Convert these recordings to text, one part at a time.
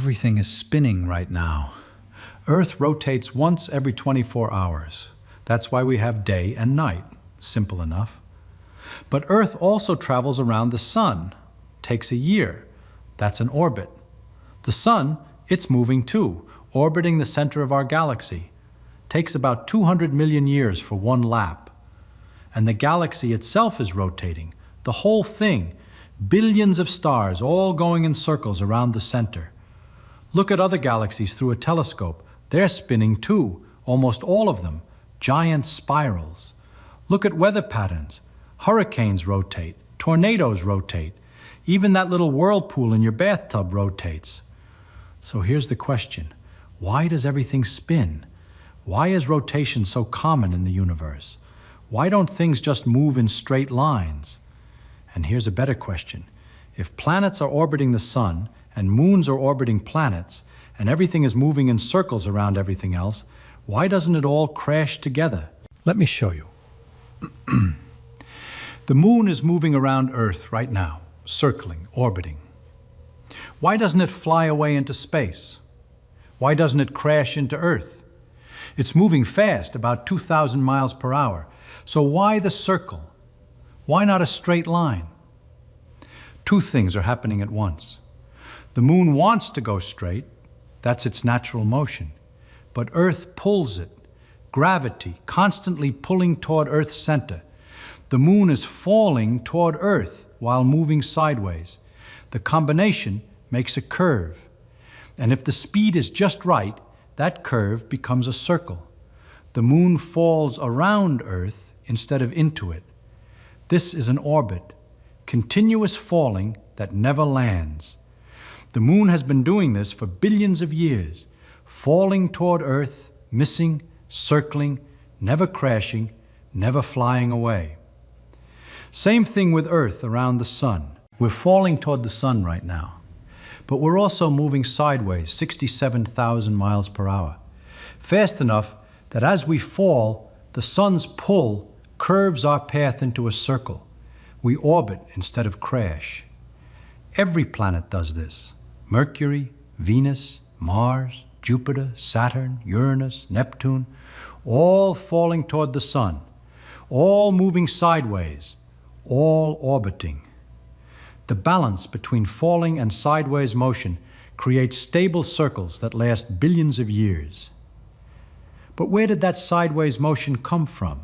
Everything is spinning right now. Earth rotates once every 24 hours. That's why we have day and night. Simple enough. But Earth also travels around the sun. Takes a year. That's an orbit. The sun, it's moving too, orbiting the center of our galaxy. Takes about 200 million years for one lap. And the galaxy itself is rotating. The whole thing. Billions of stars all going in circles around the center. Look at other galaxies through a telescope. They're spinning too, almost all of them. Giant spirals. Look at weather patterns. Hurricanes rotate. Tornadoes rotate. Even that little whirlpool in your bathtub rotates. So here's the question. Why does everything spin? Why is rotation so common in the universe? Why don't things just move in straight lines? And here's a better question. If planets are orbiting the sun, and moons are orbiting planets, and everything is moving in circles around everything else, why doesn't it all crash together? Let me show you. The moon is moving around Earth right now, circling, orbiting. Why doesn't it fly away into space? Why doesn't it crash into Earth? It's moving fast, about 2,000 miles per hour. So why the circle? Why not a straight line? Two things are happening at once. The moon wants to go straight, that's its natural motion, but Earth pulls it. Gravity constantly pulling toward Earth's center. The moon is falling toward Earth while moving sideways. The combination makes a curve. And if the speed is just right, that curve becomes a circle. The moon falls around Earth instead of into it. This is an orbit, continuous falling that never lands. The moon has been doing this for billions of years, falling toward Earth, missing, circling, never crashing, never flying away. Same thing with Earth around the sun. We're falling toward the sun right now, but we're also moving sideways, 67,000 miles per hour, fast enough that as we fall, the sun's pull curves our path into a circle. We orbit instead of crash. Every planet does this. Mercury, Venus, Mars, Jupiter, Saturn, Uranus, Neptune, all falling toward the sun, all moving sideways, all orbiting. The balance between falling and sideways motion creates stable circles that last billions of years. But where did that sideways motion come from?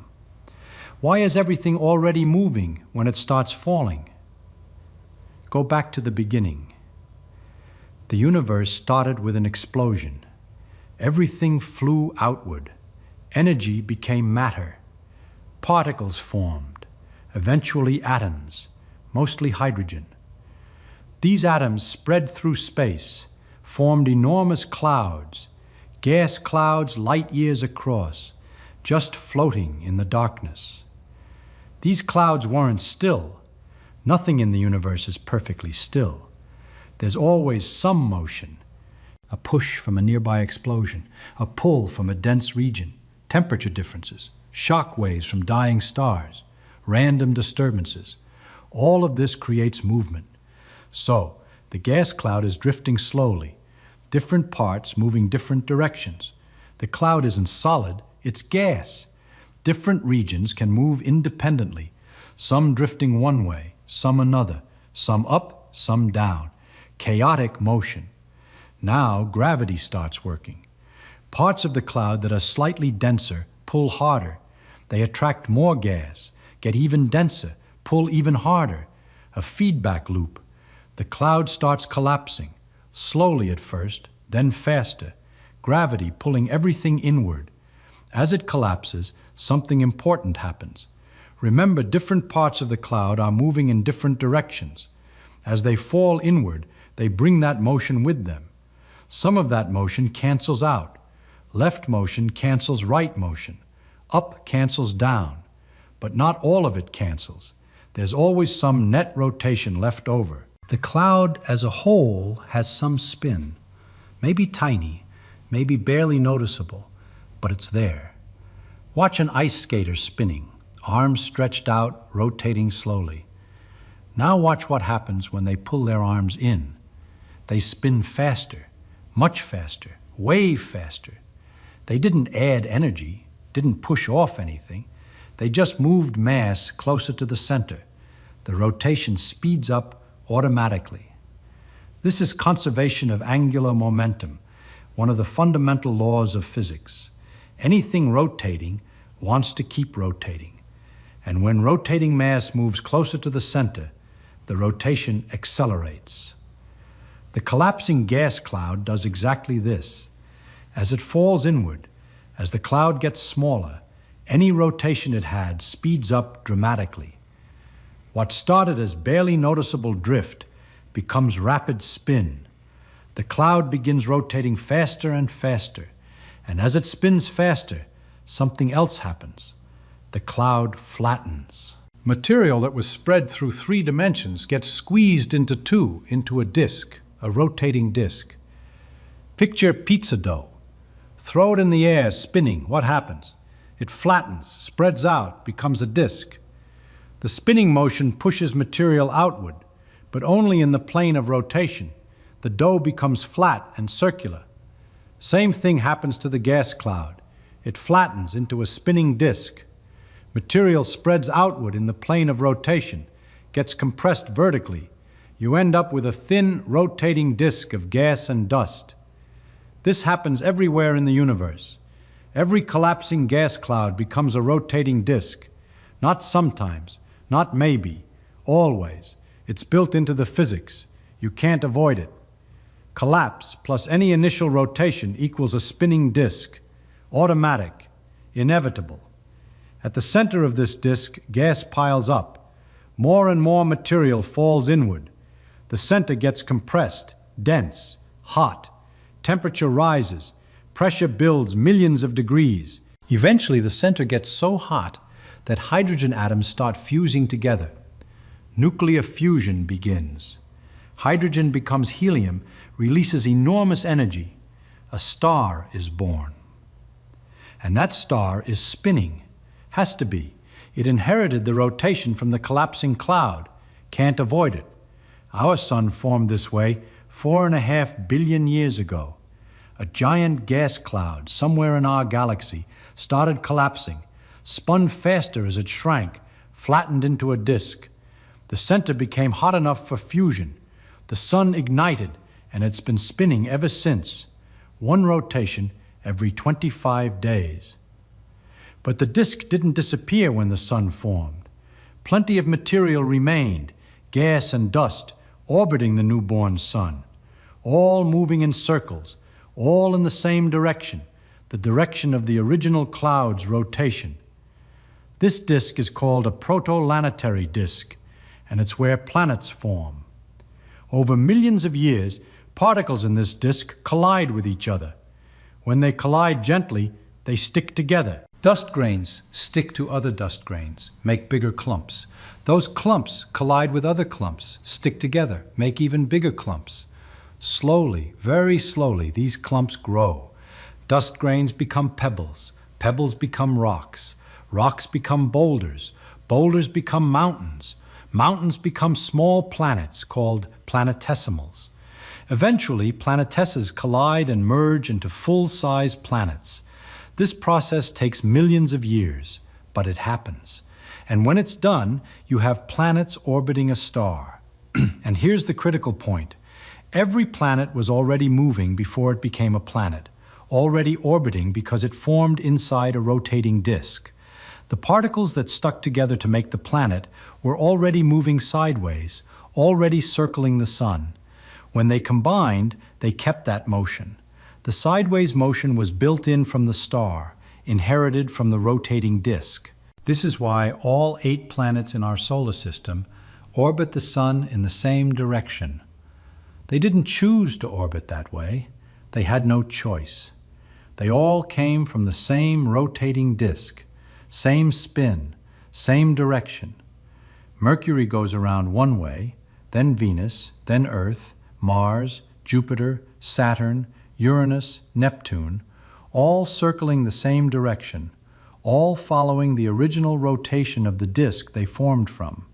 Why is everything already moving when it starts falling? Go back to the beginning. The universe started with an explosion. Everything flew outward. Energy became matter. Particles formed, eventually atoms, mostly hydrogen. These atoms spread through space, formed enormous clouds, gas clouds light years across, just floating in the darkness. These clouds weren't still. Nothing in the universe is perfectly still. There's always some motion. A push from a nearby explosion, a pull from a dense region, temperature differences, shock waves from dying stars, random disturbances. All of this creates movement. So, the gas cloud is drifting slowly, different parts moving different directions. The cloud isn't solid, it's gas. Different regions can move independently, some drifting one way, some another, some up, some down. Chaotic motion. Now gravity starts working. Parts of the cloud that are slightly denser pull harder. They attract more gas, get even denser, pull even harder. A feedback loop. The cloud starts collapsing, slowly at first, then faster. Gravity pulling everything inward. As it collapses, something important happens. Remember, different parts of the cloud are moving in different directions. As they fall inward, they bring that motion with them. Some of that motion cancels out. Left motion cancels right motion. Up cancels down. But not all of it cancels. There's always some net rotation left over. The cloud as a whole has some spin. Maybe tiny, maybe barely noticeable, but it's there. Watch an ice skater spinning, arms stretched out, rotating slowly. Now watch what happens when they pull their arms in. They spin faster, much faster, way faster. They didn't add energy, didn't push off anything. They just moved mass closer to the center. The rotation speeds up automatically. This is conservation of angular momentum, one of the fundamental laws of physics. Anything rotating wants to keep rotating. And when rotating mass moves closer to the center, the rotation accelerates. The collapsing gas cloud does exactly this. As it falls inward, as the cloud gets smaller, any rotation it had speeds up dramatically. What started as barely noticeable drift becomes rapid spin. The cloud begins rotating faster and faster, and as it spins faster, something else happens. The cloud flattens. Material that was spread through 3 dimensions gets squeezed into 2, into a disk, a rotating disk. Picture pizza dough. Throw it in the air, spinning. What happens? It flattens, spreads out, becomes a disk. The spinning motion pushes material outward, but only in the plane of rotation. The dough becomes flat and circular. Same thing happens to the gas cloud. It flattens into a spinning disk. Material spreads outward in the plane of rotation, gets compressed vertically. You end up with a thin, rotating disk of gas and dust. This happens everywhere in the universe. Every collapsing gas cloud becomes a rotating disk. Not sometimes, not maybe, always. It's built into the physics. You can't avoid it. Collapse plus any initial rotation equals a spinning disk. Automatic, inevitable. At the center of this disk, gas piles up. More and more material falls inward. The center gets compressed, dense, hot. Temperature rises. Pressure builds millions of degrees. Eventually, the center gets so hot that hydrogen atoms start fusing together. Nuclear fusion begins. Hydrogen becomes helium, releases enormous energy. A star is born. And that star is spinning. Has to be. It inherited the rotation from the collapsing cloud. Can't avoid it. Our sun formed this way 4.5 billion years ago. A giant gas cloud somewhere in our galaxy started collapsing, spun faster as it shrank, flattened into a disk. The center became hot enough for fusion. The sun ignited, and it's been spinning ever since. One rotation every 25 days. But the disk didn't disappear when the sun formed. Plenty of material remained, gas and dust, orbiting the newborn sun, all moving in circles, all in the same direction, the direction of the original cloud's rotation. This disk is called a protoplanetary disk, and it's where planets form. Over millions of years, particles in this disk collide with each other. When they collide gently, they stick together. Dust grains stick to other dust grains, make bigger clumps. Those clumps collide with other clumps, stick together, make even bigger clumps. Slowly, very slowly, these clumps grow. Dust grains become pebbles, pebbles become rocks, rocks become boulders, boulders become mountains, mountains become small planets called planetesimals. Eventually, planetesses collide and merge into full-size planets. This process takes millions of years, but it happens. And when it's done, you have planets orbiting a star. And here's the critical point. Every planet was already moving before it became a planet, already orbiting because it formed inside a rotating disk. The particles that stuck together to make the planet were already moving sideways, already circling the sun. When they combined, they kept that motion. The sideways motion was built in from the star, inherited from the rotating disk. This is why all 8 planets in our solar system orbit the sun in the same direction. They didn't choose to orbit that way. They had no choice. They all came from the same rotating disk, same spin, same direction. Mercury goes around one way, then Venus, then Earth, Mars, Jupiter, Saturn, Uranus, Neptune, all circling the same direction, all following the original rotation of the disk they formed from.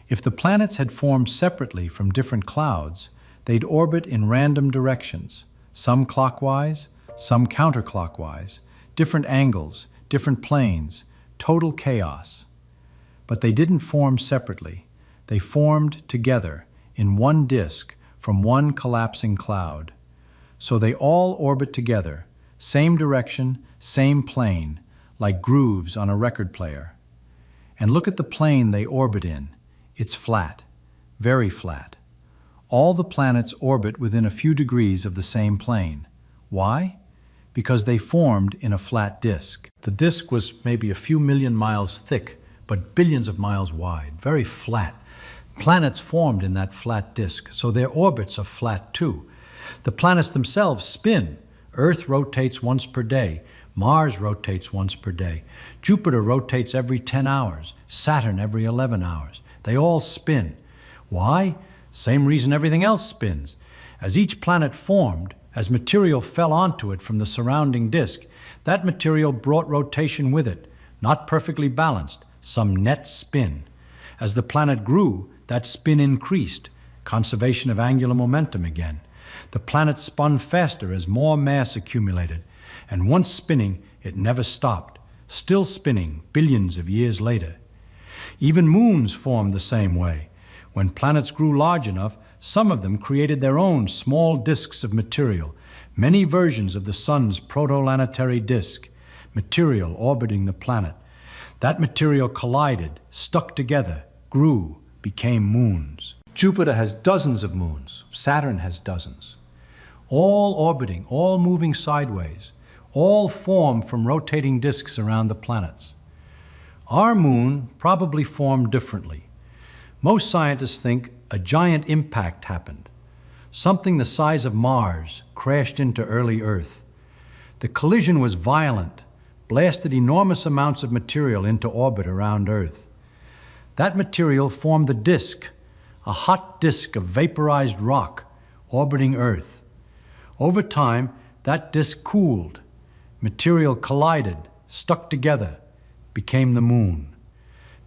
If the planets had formed separately from different clouds, they'd orbit in random directions. some clockwise, some counterclockwise, different angles, different planes, total chaos. But they didn't form separately. They formed together in one disk from one collapsing cloud. So they all orbit together, same direction, same plane, like grooves on a record player. And look at the plane they orbit in. It's flat, very flat. All the planets orbit within a few degrees of the same plane. Why? Because they formed in a flat disk. The disk was maybe a few million miles thick, but billions of miles wide, very flat. Planets formed in that flat disk, so their orbits are flat too. The planets themselves spin. Earth rotates once per day. Mars rotates once per day. Jupiter rotates every 10 hours. Saturn every 11 hours. They all spin. Why? Same reason everything else spins. As each planet formed, as material fell onto it from the surrounding disk, that material brought rotation with it, not perfectly balanced, some net spin. As the planet grew, that spin increased, conservation of angular momentum again. The planet spun faster as more mass accumulated, and once spinning, it never stopped, still spinning billions of years later. Even moons formed the same way. When planets grew large enough, some of them created their own small disks of material, many versions of the sun's protoplanetary disk, material orbiting the planet. That material collided, stuck together, grew, became moons. Jupiter has dozens of moons. Saturn has dozens. All orbiting, all moving sideways, all formed from rotating disks around the planets. Our moon probably formed differently. Most scientists think a giant impact happened. Something the size of Mars crashed into early Earth. The collision was violent, blasted enormous amounts of material into orbit around Earth. That material formed the disk, a hot disk of vaporized rock orbiting Earth. Over time, that disk cooled. Material collided, stuck together, became the moon.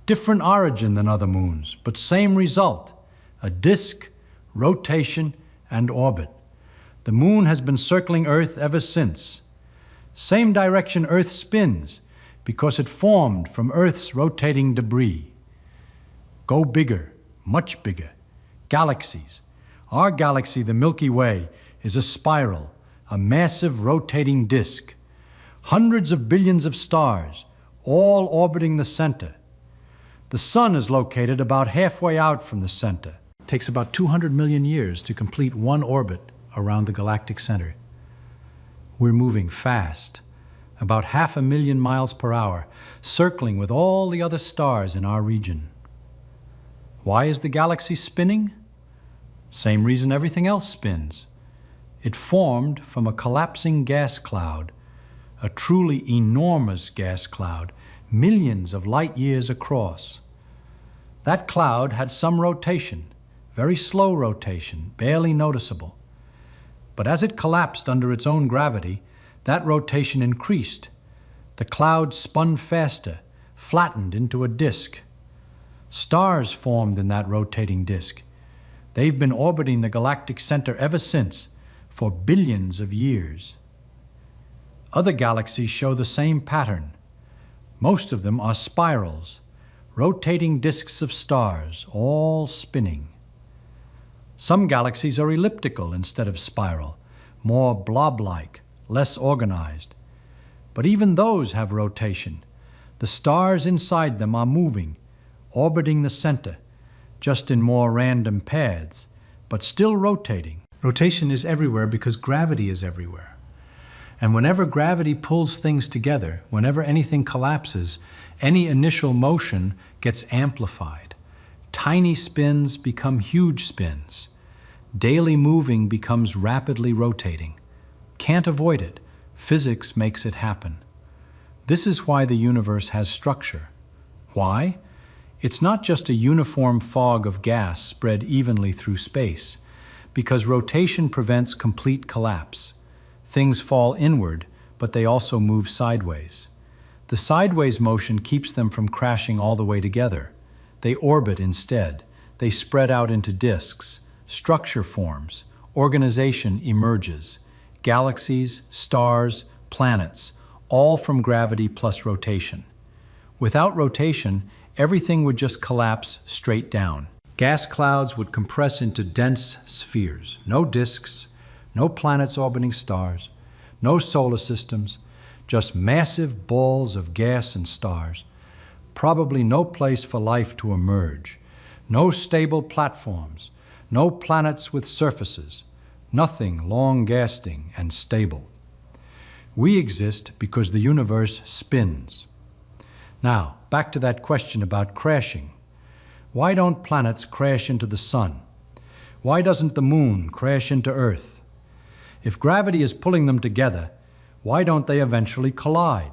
Different origin than other moons, but same result, a disk, rotation, and orbit. The moon has been circling Earth ever since. Same direction Earth spins, because it formed from Earth's rotating debris. Go bigger, much bigger. Galaxies. Our galaxy, the Milky Way, is a spiral, a massive rotating disk. Hundreds of billions of stars, all orbiting the center. The sun is located about halfway out from the center. It takes about 200 million years to complete one orbit around the galactic center. We're moving fast, about 500,000 miles per hour, circling with all the other stars in our region. Why is the galaxy spinning? Same reason everything else spins. It formed from a collapsing gas cloud, a truly enormous gas cloud, millions of light years across. That cloud had some rotation, very slow rotation, barely noticeable. But as it collapsed under its own gravity, that rotation increased. The cloud spun faster, flattened into a disk. Stars formed in that rotating disk. They've been orbiting the galactic center ever since, for billions of years. Other galaxies show the same pattern. Most of them are spirals, rotating disks of stars, all spinning. Some galaxies are elliptical instead of spiral, more blob-like, less organized. But even those have rotation. The stars inside them are moving, orbiting the center, just in more random paths, but still rotating. Rotation is everywhere because gravity is everywhere. And whenever gravity pulls things together, whenever anything collapses, any initial motion gets amplified. Tiny spins become huge spins. Daily moving becomes rapidly rotating. Can't avoid it. Physics makes it happen. This is why the universe has structure. Why? It's not just a uniform fog of gas spread evenly through space, because rotation prevents complete collapse. Things fall inward, but they also move sideways. The sideways motion keeps them from crashing all the way together. They orbit instead. They spread out into disks. Structure forms. Organization emerges. galaxies, stars, planets, all from gravity plus rotation. Without rotation, everything would just collapse straight down. Gas clouds would compress into dense spheres. No disks, no planets orbiting stars, no solar systems, just massive balls of gas and stars. Probably no place for life to emerge. No stable platforms, no planets with surfaces, nothing long-lasting and stable. We exist because the universe spins. Now, back to that question about crashing. Why don't planets crash into the sun? Why doesn't the moon crash into Earth? If gravity is pulling them together, why don't they eventually collide?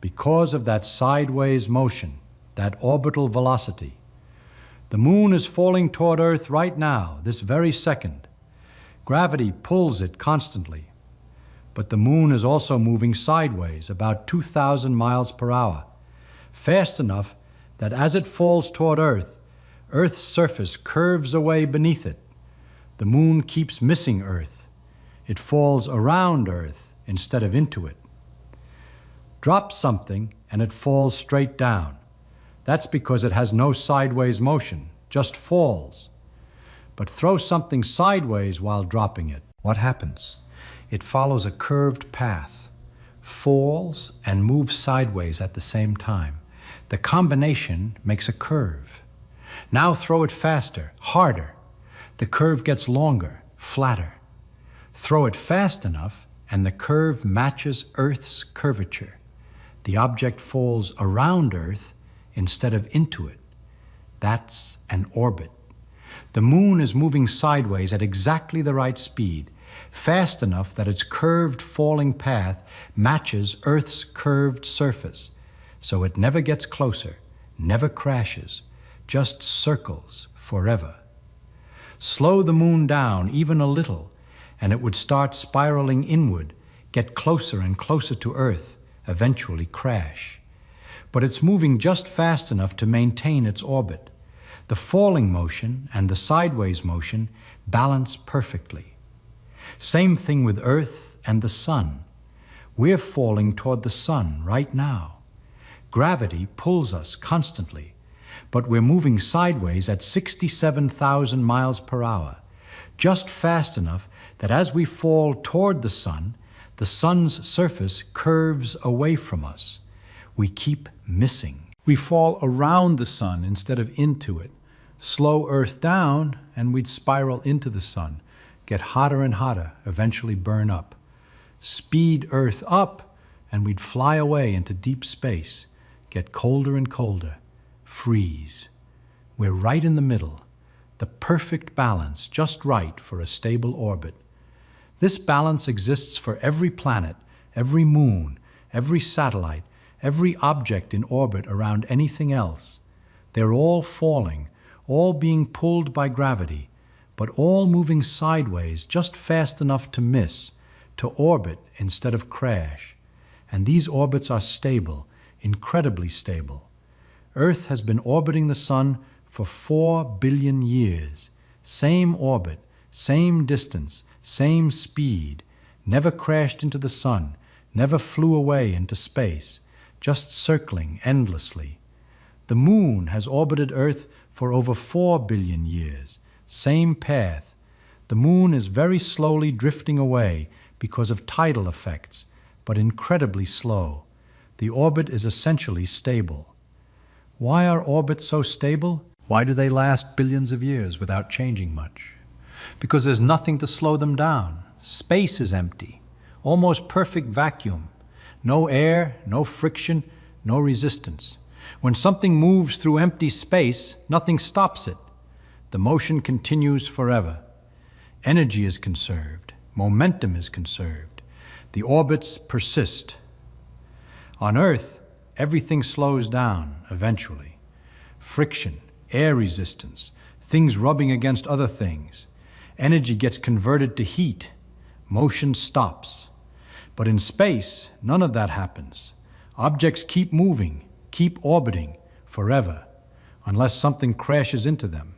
Because of that sideways motion, that orbital velocity. The moon is falling toward Earth right now, this very second. Gravity pulls it constantly. But the moon is also moving sideways, about 2,000 miles per hour, fast enough that as it falls toward Earth, Earth's surface curves away beneath it. The moon keeps missing Earth. It falls around Earth instead of into it. Drop something and it falls straight down. That's because it has no sideways motion, just falls. But throw something sideways while dropping it. What happens? It follows a curved path, falls and moves sideways at the same time. The combination makes a curve. Now throw it faster, harder. The curve gets longer, flatter. Throw it fast enough and the curve matches Earth's curvature. The object falls around Earth instead of into it. That's an orbit. The moon is moving sideways at exactly the right speed, fast enough that its curved falling path matches Earth's curved surface, so it never gets closer, never crashes, just circles forever. Slow the moon down even a little, and it would start spiraling inward, get closer and closer to Earth, eventually crash. But it's moving just fast enough to maintain its orbit. The falling motion and the sideways motion balance perfectly. Same thing with Earth and the sun. We're falling toward the sun right now. Gravity pulls us constantly, but we're moving sideways at 67,000 miles per hour, just fast enough that as we fall toward the sun's surface curves away from us. We keep missing. We fall around the sun instead of into it. Slow Earth down and we'd spiral into the sun, get hotter and hotter, eventually burn up. Speed Earth up and we'd fly away into deep space, get colder and colder, freeze. We're right in the middle, the perfect balance, just right for a stable orbit. This balance exists for every planet, every moon, every satellite, every object in orbit around anything else. They're all falling, all being pulled by gravity, but all moving sideways just fast enough to miss, to orbit instead of crash. And these orbits are stable, incredibly stable. Earth has been orbiting the sun for 4 billion years. Same orbit, same distance, same speed, never crashed into the sun, never flew away into space, just circling endlessly. The moon has orbited Earth for over 4 billion years, same path. The moon is very slowly drifting away because of tidal effects, but incredibly slow. The orbit is essentially stable. Why are orbits so stable? Why do they last billions of years without changing much? Because there's nothing to slow them down. Space is empty, almost perfect vacuum. No air, no friction, no resistance. When something moves through empty space, nothing stops it. The motion continues forever. Energy is conserved. Momentum is conserved. The orbits persist. On Earth, everything slows down eventually. Friction, air resistance, things rubbing against other things. Energy gets converted to heat. Motion stops. But in space, none of that happens. Objects keep moving, keep orbiting forever, unless something crashes into them.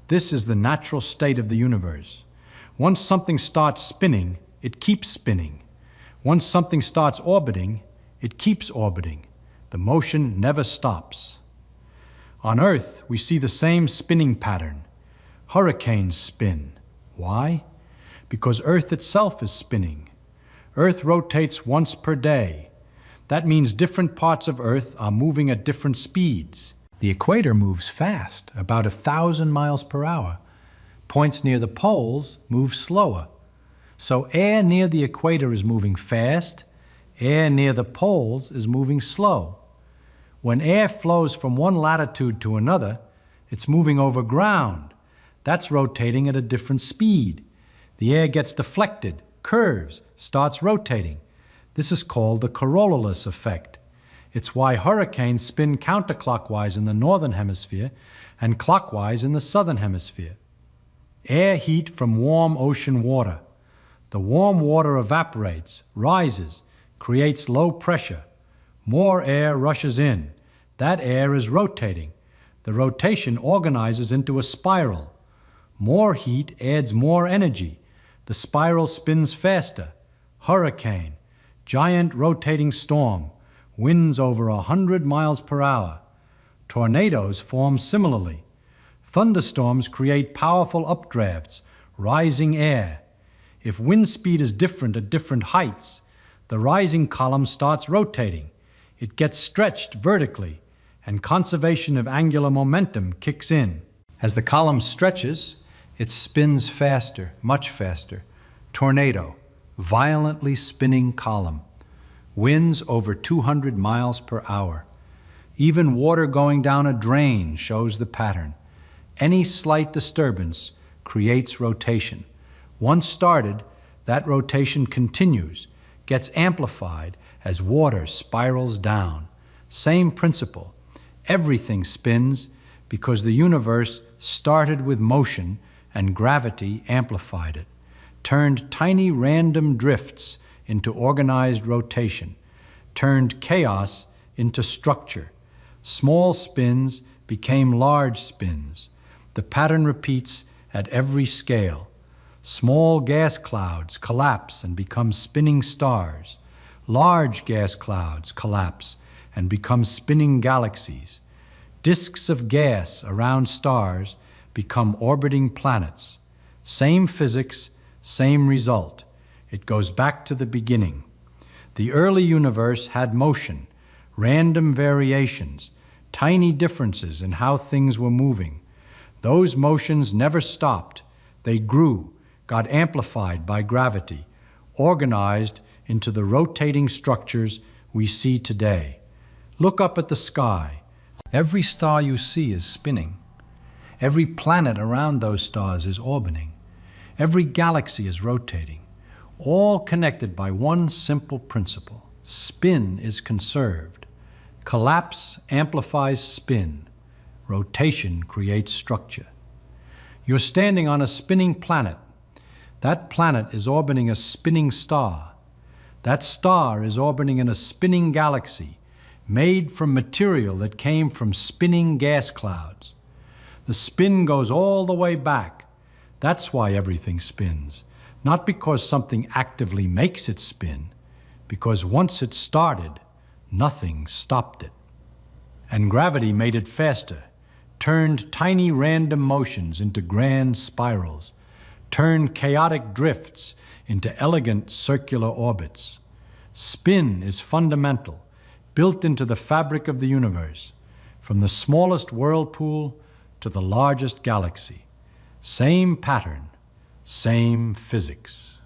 This is the natural state of the universe. Once something starts spinning, it keeps spinning. Once something starts orbiting, it keeps orbiting. The motion never stops. On Earth, we see the same spinning pattern. Hurricanes spin. Why? Because Earth itself is spinning. Earth rotates once per day. That means different parts of Earth are moving at different speeds. The equator moves fast, about 1,000 miles per hour. Points near the poles move slower. So air near the equator is moving fast, air near the poles is moving slow. When air flows from one latitude to another, it's moving over ground. That's rotating at a different speed. The air gets deflected, curves, starts rotating. This is called the Coriolis effect. It's why hurricanes spin counterclockwise in the northern hemisphere and clockwise in the southern hemisphere. Air heat from warm ocean water. The warm water evaporates, rises, creates low pressure. More air rushes in. That air is rotating. The rotation organizes into a spiral. More heat adds more energy. The spiral spins faster. Hurricane, giant rotating storm, winds over 100 miles per hour. Tornadoes form similarly. Thunderstorms create powerful updrafts, rising air. If wind speed is different at different heights, the rising column starts rotating. It gets stretched vertically, and conservation of angular momentum kicks in. As the column stretches, it spins faster, much faster. Tornado, violently spinning column. Winds over 200 miles per hour. Even water going down a drain shows the pattern. Any slight disturbance creates rotation. Once started, that rotation continues, gets amplified as water spirals down. Same principle. Everything spins because the universe started with motion and gravity amplified it, turned tiny random drifts into organized rotation, turned chaos into structure. Small spins became large spins. The pattern repeats at every scale. Small gas clouds collapse and become spinning stars. Large gas clouds collapse and become spinning galaxies. Disks of gas around stars become orbiting planets. Same physics, same result. It goes back to the beginning. The early universe had motion, random variations, tiny differences in how things were moving. Those motions never stopped. They grew, got amplified by gravity, organized into the rotating structures we see today. Look up at the sky. Every star you see is spinning. Every planet around those stars is orbiting. Every galaxy is rotating, all connected by one simple principle. Spin is conserved. Collapse amplifies spin. Rotation creates structure. You're standing on a spinning planet. That planet is orbiting a spinning star. That star is orbiting in a spinning galaxy made from material that came from spinning gas clouds. The spin goes all the way back. That's why everything spins. Not because something actively makes it spin, because once it started, nothing stopped it. And gravity made it faster, turned tiny random motions into grand spirals, turned chaotic drifts into elegant circular orbits. Spin is fundamental, built into the fabric of the universe, from the smallest whirlpool to the largest galaxy. Same pattern, same physics.